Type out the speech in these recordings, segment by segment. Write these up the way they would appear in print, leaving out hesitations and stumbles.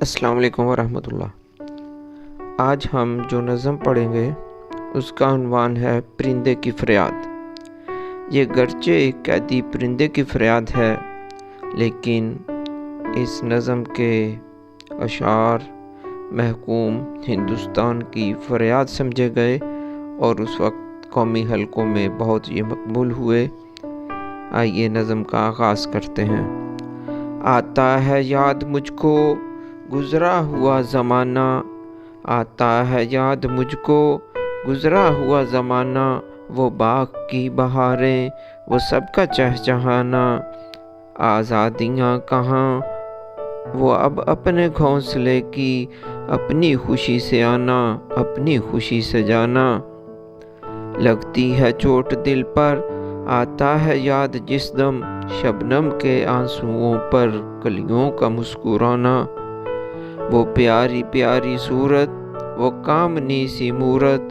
السلام علیکم ورحمۃ اللہ۔ آج ہم جو نظم پڑھیں گے اس کا عنوان ہے پرندے کی فریاد۔ یہ گرچہ ایک قیدی پرندے کی فریاد ہے، لیکن اس نظم کے اشعار محکوم ہندوستان کی فریاد سمجھے گئے اور اس وقت قومی حلقوں میں بہت یہ مقبول ہوئے۔ آئیے نظم کا آغاز کرتے ہیں۔ آتا ہے یاد مجھ کو گزرا ہوا زمانہ، آتا ہے یاد مجھ کو گزرا ہوا زمانہ، وہ باغ کی بہاریں وہ سب کا چہچہانا، آزادیاں کہاں وہ اب اپنے گھونسلے کی، اپنی خوشی سے آنا اپنی خوشی سے جانا، لگتی ہے چوٹ دل پر آتا ہے یاد جس دم، شبنم کے آنسوؤں پر کلیوں کا مسکرانا، وہ پیاری پیاری صورت وہ کامنی سی مورت،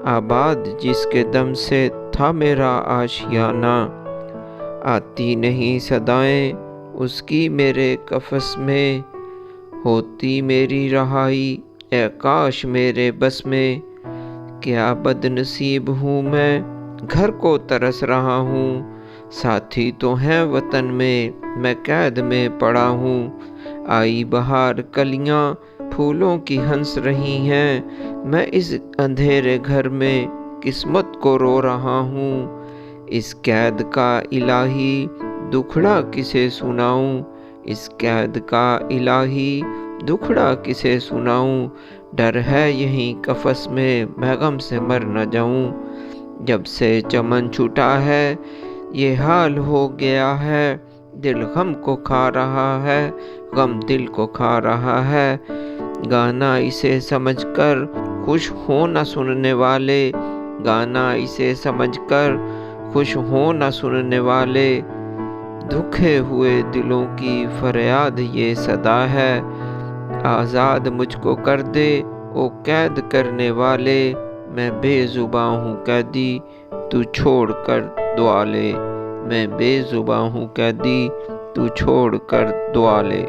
آباد جس کے دم سے تھا میرا آشیانہ، آتی نہیں صدائیں اس کی میرے قفس میں، ہوتی میری رہائی اے کاش میرے بس میں، کیا بد نصیب ہوں میں گھر کو ترس رہا ہوں، ساتھی تو ہیں وطن میں قید میں پڑا ہوں، آئی بہار کلیاں پھولوں کی ہنس رہی ہیں، میں اس اندھیرے گھر میں قسمت کو رو رہا ہوں، اس قید کا الہی دکھڑا کسے سناؤں، اس قید کا الہی دکھڑا کسے سناؤں، ڈر ہے یہیں قفس میں غم سے مر نہ جاؤں، جب سے چمن چھٹا ہے یہ حال ہو گیا ہے، دل غم کو کھا رہا ہے غم دل کو کھا رہا ہے، گانا اسے سمجھ کر خوش ہوں نہ سننے والے، گانا اسے سمجھ کر خوش ہوں نہ سننے والے، دکھے ہوئے دلوں کی فریاد یہ صدا ہے، آزاد مجھ کو کر دے او قید کرنے والے، میں بے زباں ہوں قیدی تو چھوڑ کر دعا لے، میں بے زباں ہوں قیدی تو چھوڑ کر دعا لے۔